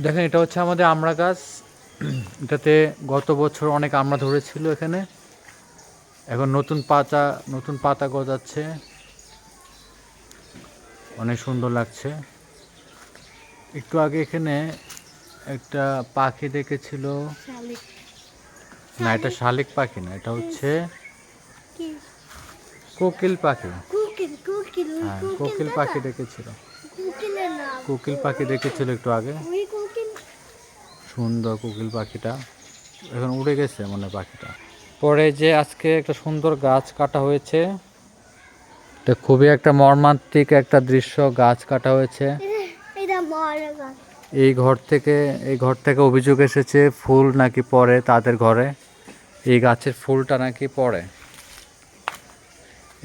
দেখেন এটা হচ্ছে আমাদের আমড়া গাছ। এটাতে গত বছর অনেক আমড়া ধরেছিল এখানে। এখন নতুন পাতা গজাচ্ছে, অনেক সুন্দর লাগছে। একটু আগে এখানে একটা পাখি দেখেছিল। না, এটা শালিক পাখি না, এটা হচ্ছে কোকিল পাখি। হ্যাঁ, কোকিল পাখি দেখেছিল। কোকিল পাখি দেখেছিল একটু আগে, সুন্দর কোকিল পাখিটা। এখন উড়ে গেছে মনে পাখিটা। পরে যে আজকে একটা সুন্দর গাছ কাটা হয়েছে, এটা খুবই একটা মর্মান্তিক একটা দৃশ্য। গাছ কাটা হয়েছে। এই ঘর থেকে অভিযোগ এসেছে ফুল নাকি পড়ে তাদের ঘরে, এই গাছের ফুলটা নাকি পড়ে।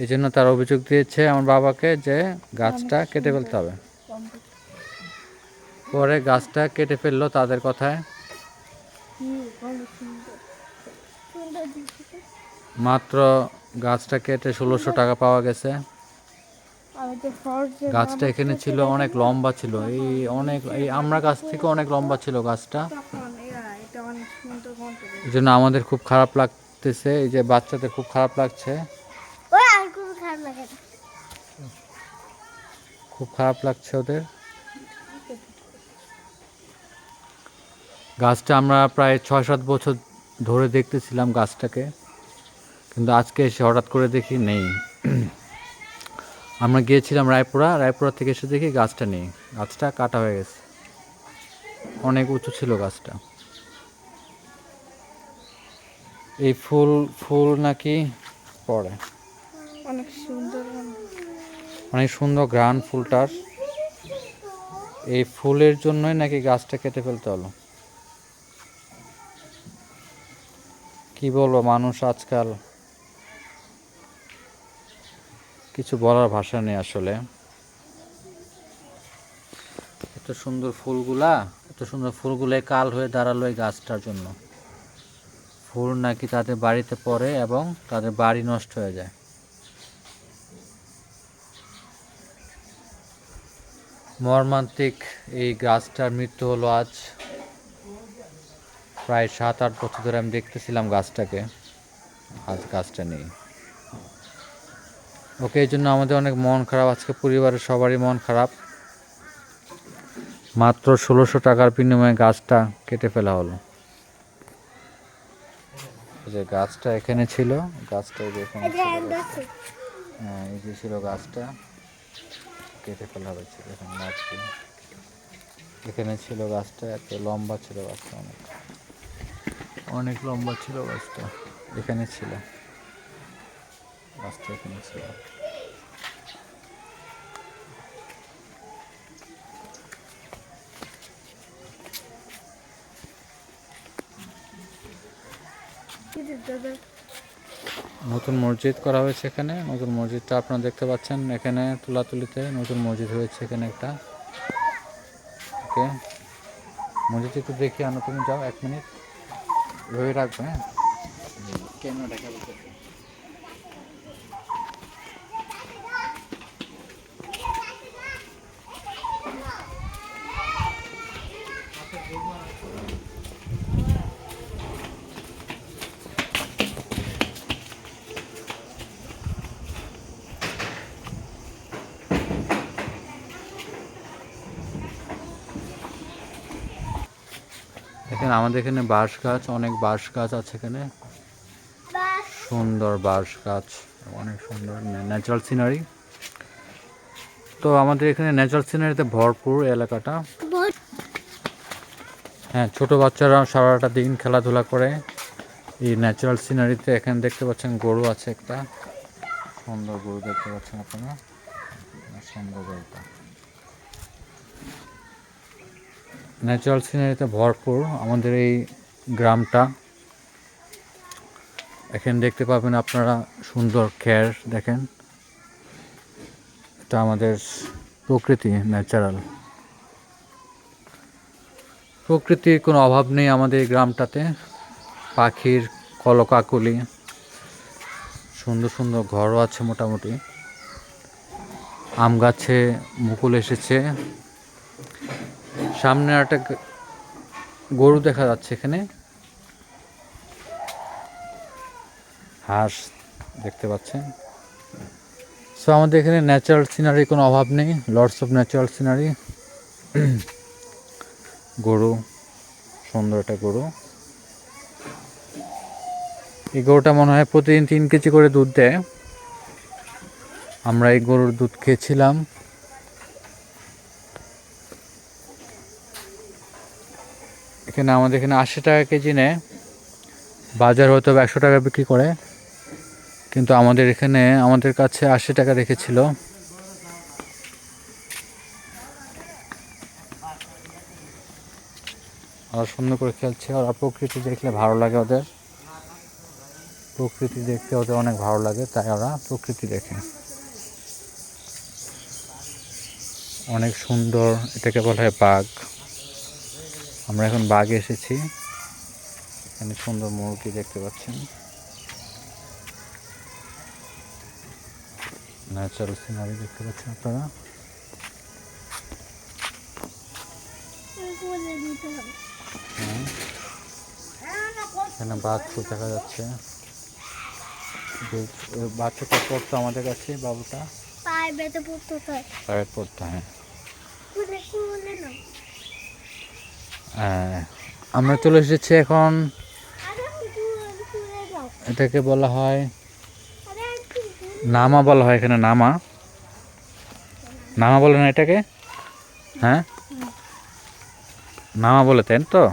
এই জন্য তার অভিযোগ দিয়েছে আমার বাবাকে যে গাছটা কেটে ফেলতে হবে। পরে গাছটা কেটে ফেললো তাদের কথায়। মাত্র গাছটা কেটে 1600 টাকা পাওয়া গেছে। গাছটা এখানে ছিল, অনেক লম্বা ছিল, এই আমরা গাছ থেকে অনেক লম্বা ছিল গাছটা। এই জন্য আমাদের খুব খারাপ লাগতেছে, এই যে বাচ্চাদের খুব খারাপ লাগছে, খুব খারাপ লাগছে ওদের। গাছটা আমরা প্রায় 6-7 বছর ধরে দেখতেছিলাম গাছটাকে, কিন্তু আজকে এসে হঠাৎ করে দেখি নেই। আমরা গিয়েছিলাম রায়পুরা থেকে এসে দেখি গাছটা নেই, গাছটা কাটা হয়ে গেছে। অনেক উঁচু ছিল গাছটা। এই ফুল নাকি পড়ে। অনেক সুন্দর ঘ্রাণ ফুলটার। এই ফুলের জন্যই নাকি গাছটা কেটে ফেলতে হলো। কি বলবো, মানুষ আজকাল কিছু বলার ভাষা নেই আসলে। এত সুন্দর ফুলগুলো কাল হয়ে দাঁড়ালো এই গাছটার জন্য। ফুল নাকি তাদের বাড়িতে পড়ে এবং তাদের বাড়ি নষ্ট হয়ে যায়। মর্মান্তিক এই গাছটার মৃত্যু হলো আজ। প্রায় 7-8 বছর ধরে আমি দেখতেছিলাম গাছটাকে, আজ গাছটা নেই। ওকে, এই জন্য আমাদের অনেক মন খারাপ, আজকে পরিবারের সবারই মন খারাপ। মাত্র 1600 টাকার বিনিময়ে গাছটা কেটে ফেলা হলো। যে গাছটা এখানে ছিল, গাছটা হ্যাঁ, এই যে ছিল গাছটা, কেটে ফেলা হয়েছে। এখানে ছিল গাছটা, এত লম্বা ছিল গাছটা, অনেক লম্বা ছিল গাছটা। এখানে ছিল গাছটা, এখানে ছিল। নতুন মসজিদ করা হয়েছে এখানে। নতুন মসজিদটা আপনারা দেখতে পাচ্ছেন এখানে তুলাতুলিতে নতুন মসজিদ হয়েছে এখানে একটা। ওকে, মসজিদ একটু দেখি আনো, তুমি যাও 1 মিনিট ধরে রাখবে। হ্যাঁ, ক্যামেরাটা বলতে এখানে আমাদের এখানে বাঁশ গাছ, অনেক বাঁশ গাছ আছে এখানে, সুন্দর বাঁশ গাছ, অনেক সুন্দর ন্যাচারাল সিনারি। তো আমাদের এখানে ন্যাচারাল সিনারিতে ভরপুর এলাকাটা। হ্যাঁ, ছোট বাচ্চারা সারাটা দিন খেলাধুলা করে এই ন্যাচারাল সিনারিতে। এখানে দেখতে পাচ্ছেন গরু আছে একটা, সুন্দর গরু দেখতে পাচ্ছেন আপনারা, সুন্দর গরুটা। ন্যাচারাল সিনারিতে ভরপুর আমাদের এই গ্রামটা। এখানে দেখতে পাবেন আপনারা সুন্দর খের, দেখেন এটা আমাদের প্রকৃতি, ন্যাচারাল প্রকৃতির কোনো অভাব নেই আমাদের এই গ্রামটাতে। পাখির কলকাকলি, সুন্দর সুন্দর ঘরও আছে মোটামুটি। আম গাছে মুকুল এসেছে। সামনে একটা গরু দেখা যাচ্ছে এখানে, হাঁস দেখতে পাচ্ছেন। সো আমাদের এখানে ন্যাচারাল সিনারির কোনো অভাব নেই, লটস অফ ন্যাচারাল সিনারি। গরু, সুন্দর একটা গরু। এই গরুটা মনে হয় প্রতিদিন 3 কেজি করে দুধ দেয়। আমরা এই গরুর দুধ খেয়েছিলাম। এখানে আমাদের এখানে 80 টাকা কেজি নেয়, বাজার হয়তো 100 টাকা বিক্রি করে, কিন্তু আমাদের এখানে আমাদের কাছে 80 টাকা রেখেছিল। ওরা সুন্দর করে খেলছে, ওরা প্রকৃতি দেখলে ভালো লাগে ওদের, প্রকৃতি দেখতে ওদের অনেক ভালো লাগে, তাই ওরা প্রকৃতি দেখে। অনেক সুন্দর, এটাকে বলা হয় বাঘ। আমরা এখন বাঘে এসেছি। এখানে সুন্দর মুরগি দেখতে পাচ্ছেন, ন্যাচারাল সিনারি দেখতে পাচ্ছেন আপনারা। এখানে বাছুর দেখা যাচ্ছে, বাচ্চাটা পড়তো আমাদের কাছে, বাবুটা প্রাইভেট পড়তো। হ্যাঁ, আমরা চলে এসেছি এখন, এটাকে বলা হয় নামা বলা হয় এখানে, নামা নামা বলে না এটাকে? হ্যাঁ, নামা বলে, তাই তো?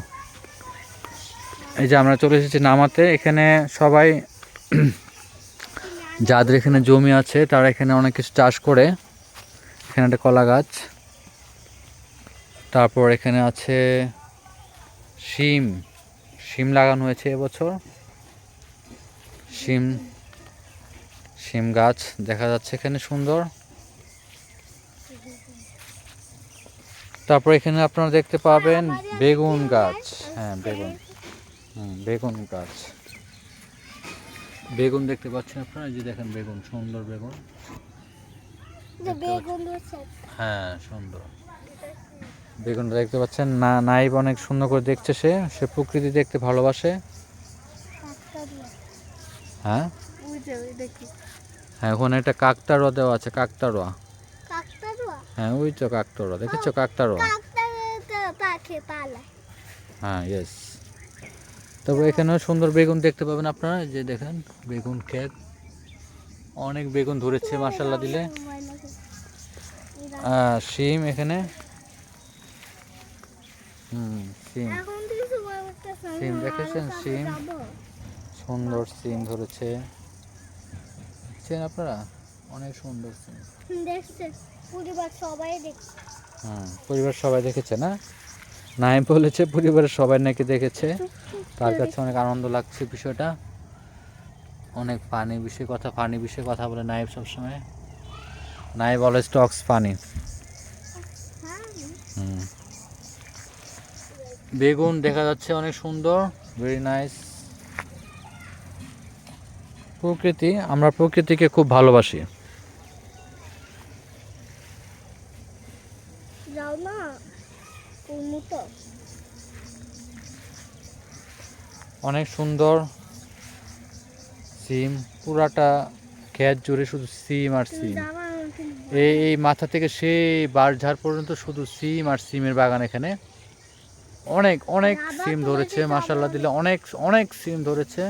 এই যে আমরা চলে এসেছি নামাতে। এখানে সবাই যাদের এখানে জমি আছে তারা এখানে অনেক কিছু চাষ করে। এখানে একটা কলা গাছ, তারপর এখানে আছে শিম, শিম লাগানো হয়েছে এবছর। শিম গাছ দেখা যাচ্ছে এখানে সুন্দর। তারপর এখানে আপনারা দেখতে পাবেন বেগুন গাছ। হ্যাঁ, বেগুন গাছ, বেগুন দেখতে পাচ্ছেন আপনারা, এই যে দেখেন বেগুন, সুন্দর বেগুন। হ্যাঁ, সুন্দর বেগুন দেখতে পাচ্ছেন। নাইব অনেক সুন্দর করে দেখছে, সে প্রকৃতি দেখতে ভালোবাসে। হ্যাঁ, হ্যাঁ, ওখানে একটা কাকতাড়ুয়া দেওয়া আছে, কাকতাড়ুয়া। হ্যাঁ, ওই তো কাকতাড়ুয়া, দেখেছো কাকতাড়ুয়া? হ্যাঁ, ইয়েস। তারপর এখানেও সুন্দর বেগুন দেখতে পাবেন আপনারা, যে দেখেন বেগুন ক্ষেত, অনেক বেগুন ধরেছে মাশাআল্লাহ দিলে। শিম এখানে, শিম, শিম দেখেছেন? শিম, সুন্দর শিম ধরেছে, দেখছেন আপনারা? অনেক সুন্দর শিম। পরিবার সবাই দেখেছে না? নাই বলেছে পরিবারের সবাই নাকি দেখেছে, তার কাছে অনেক আনন্দ লাগছে বিষয়টা। অনেক ফানি বিষয়ে কথা বলে নাইব সবসময়। নাইব অলওয়েজ টক্স ফানি। বেগুন দেখা যাচ্ছে অনেক সুন্দর, ভেরি নাইস। প্রকৃতি, আমরা প্রকৃতিকে খুব ভালোবাসি। অনেক সুন্দর সিম, পুরাটা ক্ষেত জুড়ে শুধু সিম আর সিম। এই মাথা থেকে সেই বাঁশঝাড় পর্যন্ত শুধু সিম আর সিমের বাগান। এখানে অনেক অনেক সিম ধরেছে মাশাআল্লাহ দিলে, অনেক অনেক সিম ধরেছে,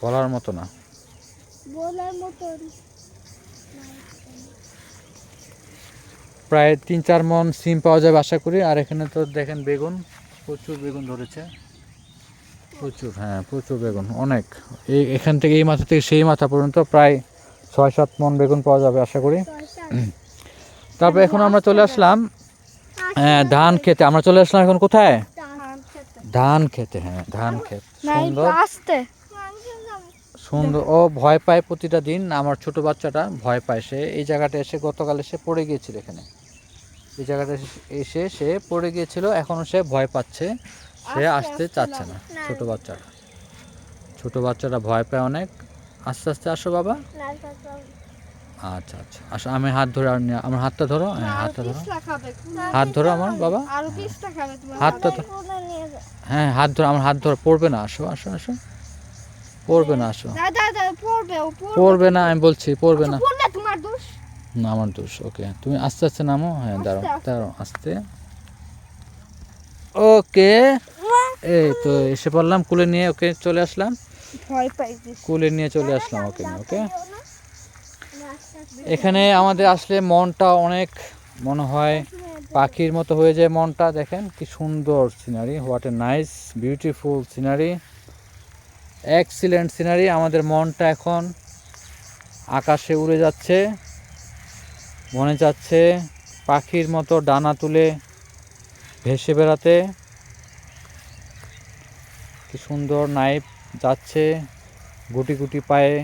বলার মতো না। প্রায় 3-4 মণ সিম পাওয়া যাবে আশা করি। আর এখানে তো দেখেন বেগুন, প্রচুর বেগুন ধরেছে, প্রচুর। হ্যাঁ, প্রচুর বেগুন, অনেক। এখান থেকে এই মাথা থেকে সেই মাথা পর্যন্ত প্রায় 6-7 মণ বেগুন পাওয়া যাবে আশা করি। তারপর এখন আমরা চলে আসলাম ধান খেতে। আমরা চলে আসলাম এখন কোথায়? ধান খেতে। হ্যাঁ, ধান ক্ষেত, সুন্দর সুন্দর। ও ভয় পায় প্রতিটা দিন, আমার ছোট বাচ্চাটা ভয় পায়। সে এই জায়গাটা এসে গতকাল এসে পড়ে গিয়েছিল, এখানে এই জায়গাটা এসে সে পড়ে গিয়েছিল, এখনো সে ভয় পাচ্ছে, সে আসতে চাচ্ছে না। ছোট বাচ্চাটা ভয় পায় অনেক। আস্তে আস্তে আসো বাবা, আচ্ছা আচ্ছা আচ্ছা, আমি হাত ধরে আমার হাতটা ধরো, হ্যাঁ হাতটা ধরো, হাত ধরো আমার বাবা, হাতটা ধরো, হ্যাঁ হাত ধরো, আমার হাত ধরো, পড়বে না, আসো আসো আসো, পড়বে না, আসো, পড়বে না, আমি বলছি পড়বে না, না আমার দোষ, ওকে তুমি আস্তে আস্তে নামো, হ্যাঁ দাঁড়াও দাঁড়াও আস্তে, ওকে এই তো এসে পড়লাম, কুলে নিয়ে ওকে চলে আসলাম, কুলে নিয়ে চলে আসলাম ওকে ওকে। এখানে আমাদের আসলে মনটা অনেক মনে হয় পাখির মতো হয়ে যায় মনটা, দেখেন কি সুন্দর scenery, what a nice beautiful scenery, excellent scenery. আমাদের মনটা এখন আকাশে উড়ে যাচ্ছে, মনে যাচ্ছে পাখির মতো ডানা তুলে ভেসে বেড়াতে, কি সুন্দর নাইফ যাচ্ছে গুটি গুটি পায়ে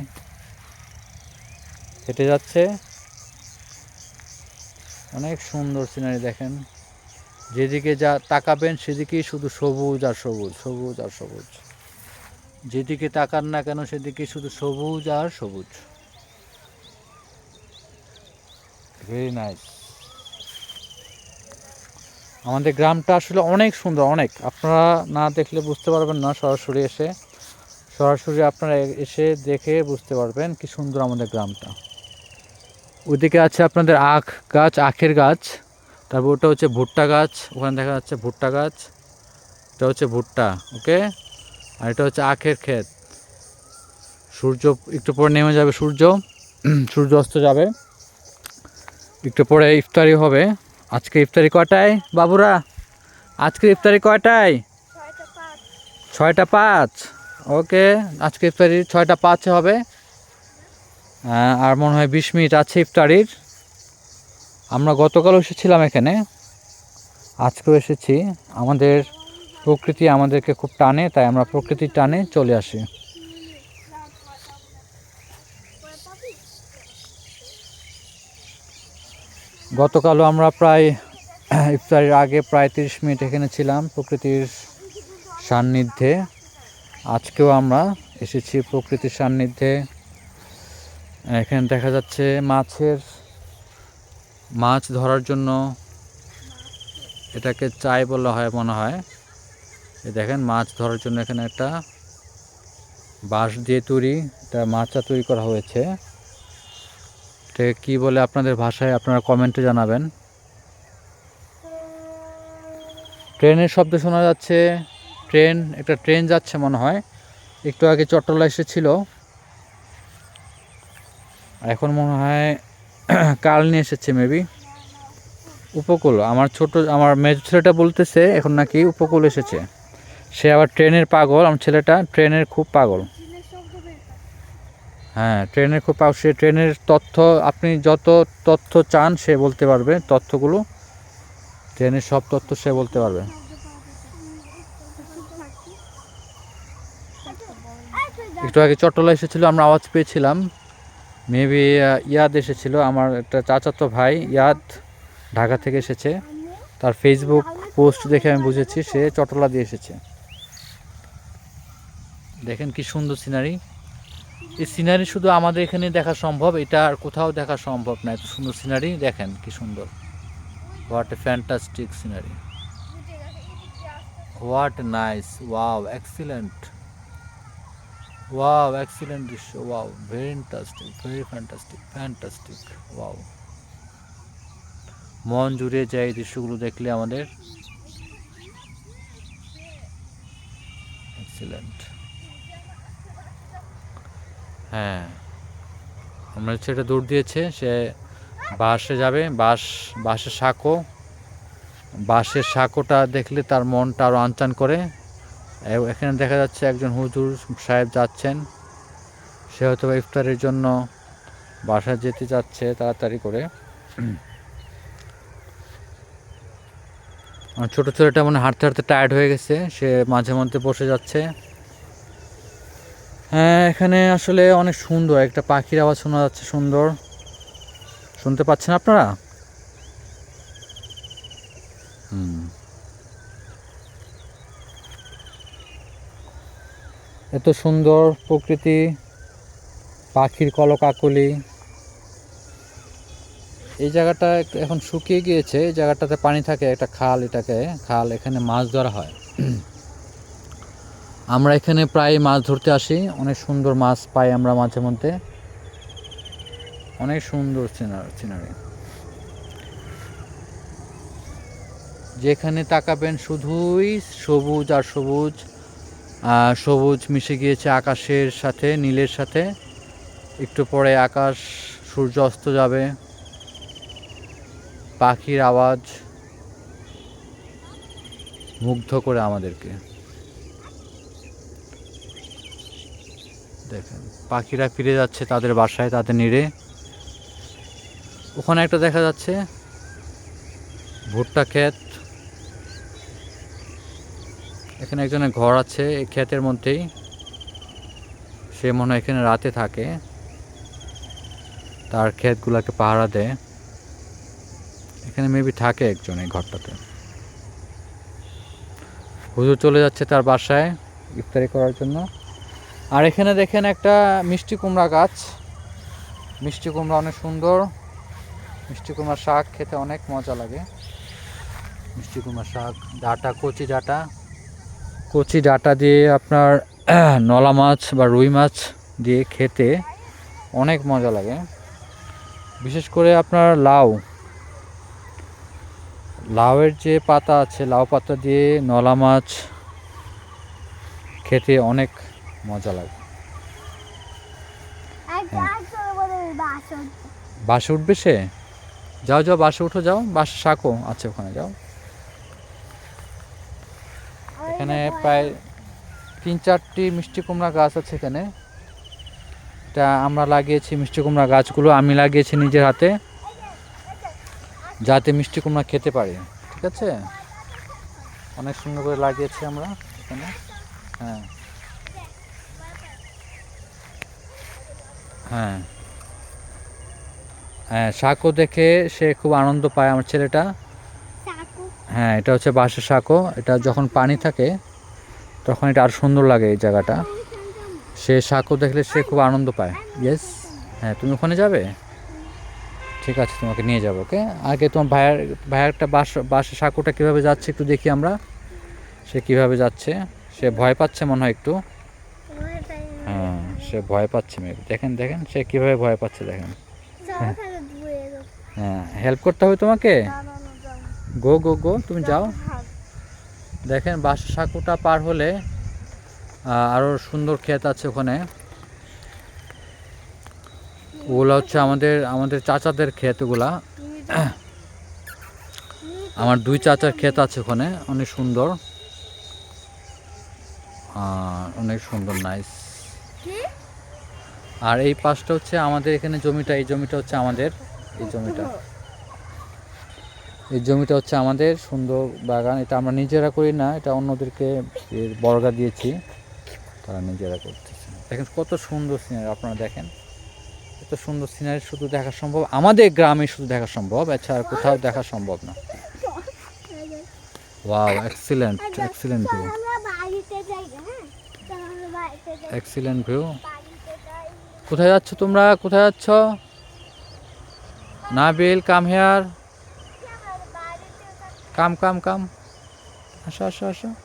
হেঁটে যাচ্ছে, অনেক সুন্দর সিনারি দেখেন, যেদিকে যা তাকাবেন সেদিকেই শুধু সবুজ আর সবুজ, সবুজ আর সবুজ, যেদিকে তাকান না কেন সেদিকে শুধু সবুজ আর সবুজ, ভেরি নাইস। আমাদের গ্রামটা আসলে অনেক সুন্দর, অনেক, আপনারা না দেখলে বুঝতে পারবেন না, সরাসরি এসে, সরাসরি আপনারা এসে দেখে বুঝতে পারবেন কি সুন্দর আমাদের গ্রামটা। ওইদিকে আছে আপনাদের আখ গাছ, আখের গাছ, তারপর ওটা হচ্ছে ভুট্টা গাছ, ওখানে দেখা যাচ্ছে ভুট্টা গাছ, এটা হচ্ছে ভুট্টা, ওকে, আর এটা হচ্ছে আখের ক্ষেত। সূর্য একটু পরে নেমে যাবে, সূর্য সূর্য অস্ত যাবে, একটু পরে ইফতারি হবে। আজকে ইফতারি কয়টায় বাবুরা, আজকে ইফতারি কয়টায়? 6টা 5, ওকে, আজকে ইফতারি 6টা 5 হবে, আর মনে হয় 20 মিনিট আছে ইফতারির। আমরা গতকালও এসেছিলাম এখানে, আজকেও এসেছি, আমাদের প্রকৃতি আমাদেরকে খুব টানে, তাই আমরা প্রকৃতির টানে চলে আসি। গতকালও আমরা প্রায় ইফতারের আগে প্রায় 30 মিনিট এখানে ছিলাম প্রকৃতির সান্নিধ্যে, আজকেও আমরা এসেছি প্রকৃতির সান্নিধ্যে। এখানে দেখা যাচ্ছে মাছ ধরার জন্য, এটাকে চাই বলা হয় মনে হয়, দেখেন মাছ ধরার জন্য এখানে একটা বাঁশ দিয়ে তৈরি একটা মাচা তৈরি করা হয়েছে, এটা কি বলে আপনাদের ভাষায় আপনারা কমেন্টে জানাবেন। ট্রেনের শব্দ শোনা যাচ্ছে, একটা ট্রেন যাচ্ছে মনে হয়, একটু আগে চট্টলা এসেছিল, এখন মনে হয় কাল নিয়ে এসেছে মেবি, উপকূল, আমার মেজ ছেলেটা বলতেছে এখন নাকি উপকূল এসেছে, সে আবার ট্রেনের পাগল, আমার ছেলেটা ট্রেনের খুব পাগল, হ্যাঁ ট্রেনের খুব পাগল, সে ট্রেনের তথ্য, আপনি যত তথ্য চান সে বলতে পারবে, তথ্যগুলো ট্রেনের সব তথ্য সে বলতে পারবে। একটু আগে চট্টলা এসেছিল, আমরা আওয়াজ পেয়েছিলাম, মেবি ইয়াদ এসেছিল, আমার একটা চাচাতো ভাই ইয়াদ ঢাকা থেকে এসেছে, তার ফেসবুক পোস্ট দেখে আমি বুঝেছি সে চট্টলা দিয়ে এসেছে। দেখেন কি সুন্দর সিনারি, এই সিনারি শুধু আমাদের এখানে দেখা সম্ভব, এটা আর কোথাও দেখা সম্ভব না, এত সুন্দর সিনারি, দেখেন কি সুন্দর, what a fantastic scenery, what nice, wow excellent, wow excellent দৃশ্য, wow very interesting, very fantastic, fantastic, wow, মন জুড়ে যায় এই দৃশ্যগুলো দেখলে আমাদের, এক্সিলেন্ট। হ্যাঁ আমরা ছেলেটা দৌড় দিয়েছে, সে বাসে যাবে, বাঁশের সাঁকোটা দেখলে তার মনটা আরও আনচান করে। এখানে দেখা যাচ্ছে একজন হুজুর সাহেব যাচ্ছেন, সে হয়তো ইফতারের জন্য বাসায় যেতে যাচ্ছে তাড়াতাড়ি করে। ছোট ছেলেটা মানে হাঁটতে হাঁটতে টায়ার্ড হয়ে গেছে, সে মাঝে মধ্যে বসে যাচ্ছে। হ্যাঁ এখানে আসলে অনেক সুন্দর একটা পাখির আওয়াজ শোনা যাচ্ছে, সুন্দর, শুনতে পাচ্ছেন আপনারা? এত সুন্দর প্রকৃতি, পাখির কলকাকলি, এই জায়গাটা এখন শুকিয়ে গিয়েছে, এই জায়গাটাতে পানি থাকে, একটা খাল, এটাকে খাল, এখানে মাছ ধরা হয়। আমরা এখানে প্রায় মাছ ধরতে আসি, অনেক সুন্দর মাছ পাই আমরা মাঝে মধ্যে, অনেক সুন্দর সিনারি। যেখানে তাকাবেন শুধুই সবুজ আর সবুজ, সবুজ মিশে গিয়েছে আকাশের সাথে, নীলের সাথে। একটু পরে আকাশ, সূর্য অস্ত যাবে, পাখির আওয়াজ মুগ্ধ করে আমাদেরকে। দেখেন পাখিরা ফিরে যাচ্ছে তাদের বাসায়, তাদের নিড়ে। ওখানে একটা দেখা যাচ্ছে ভুট্টা ক্ষেত, এখানে একজনের ঘর আছে এই ক্ষেতের মধ্যেই, সে মনে হয় এখানে রাতে থাকে, তার ক্ষেতগুলোকে পাহারা দেয়। এখানে মেবি থাকে একজন এই ঘরটাতে। হুজুর চলে যাচ্ছে তার বাসায় ইফতারি করার জন্য। আর এখানে দেখেন একটা মিষ্টি কুমড়া গাছ, মিষ্টি কুমড়া অনেক সুন্দর, মিষ্টি কুমড়া শাক খেতে অনেক মজা লাগে। মিষ্টি কুমড়া শাক, ডাঁটা, কচি ডাঁটা দিয়ে আপনার নলা মাছ বা রুই মাছ দিয়ে খেতে অনেক মজা লাগে। বিশেষ করে আপনার লাউয়ের যে পাতা আছে, লাউ পাতা দিয়ে নলা মাছ খেতে অনেক মজা লাগে। বাসে উঠবে সে? যাও যাও, বাসে উঠো, যাও, বাসে শাকও আছে ওখানে, যাও। এখানে প্রায় 3-4টি মিষ্টি কুমড়া গাছ আছে এখানে। এটা আমরা লাগিয়েছি মিষ্টি কুমড়া গাছগুলো, আমি লাগিয়েছি নিজের হাতে, যাতে মিষ্টি কুমড়া খেতে পারি। ঠিক আছে, অনেক সুন্দর করে লাগিয়েছি আমরা এখানে। হ্যাঁ হ্যাঁ হ্যাঁ, শাকও দেখে সে খুব আনন্দ পায় আমার ছেলেটা। হ্যাঁ, এটা হচ্ছে বাঁশের শাকও, এটা যখন পানি থাকে তখন এটা আর সুন্দর লাগে এই জায়গাটা। সে শাকও দেখলে সে খুব আনন্দ পায়। ইয়েস, হ্যাঁ, তুমি ওখানে যাবে? ঠিক আছে, তোমাকে নিয়ে যাবো। ওকে, আগে তোমার ভাইয়েরটা বাঁশের শাকুটা কীভাবে যাচ্ছে একটু দেখি আমরা, সে কীভাবে যাচ্ছে। সে ভয় পাচ্ছে মনে হয় একটু। হ্যাঁ, সে ভয় পাচ্ছে মেবি। দেখেন দেখেন সে কীভাবে ভয় পাচ্ছে, দেখেন। হ্যাঁ, হেল্প করতে হবে তোমাকে। গো গো গো, তুমি যাও। দেখেন বাঁশের সাঁকোটা পার হলে আরও সুন্দর ক্ষেত আছে ওখানে। ওগুলো হচ্ছে আমাদের চাচাদের ক্ষেত ওগুলা। আমার 2 চাচার ক্ষেত আছে ওখানে, অনেক সুন্দর, অনেক সুন্দর, নাইস। আর এই পাশটা হচ্ছে আমাদের এখানে জমিটা, এই জমিটা হচ্ছে আমাদের, এই জমিটা হচ্ছে আমাদের সুন্দর বাগান। এটা আমরা নিজেরা করি না, এটা অন্যদেরকে বর্গা দিয়েছি, তারা নিজেরা করতেছে। দেখেন কত সুন্দর সিনারি, আপনারা দেখেন এত সুন্দর সিনারি শুধু দেখা সম্ভব আমাদের গ্রামে, শুধু দেখা সম্ভব, এছাড়া কোথাও দেখা সম্ভব না। Wow, excellent view, excellent view. কোথায় যাচ্ছ তোমরা, কোথায় যাচ্ছ? নাবিল, কাম হেয়ার, কাম, আসো আসো আসো।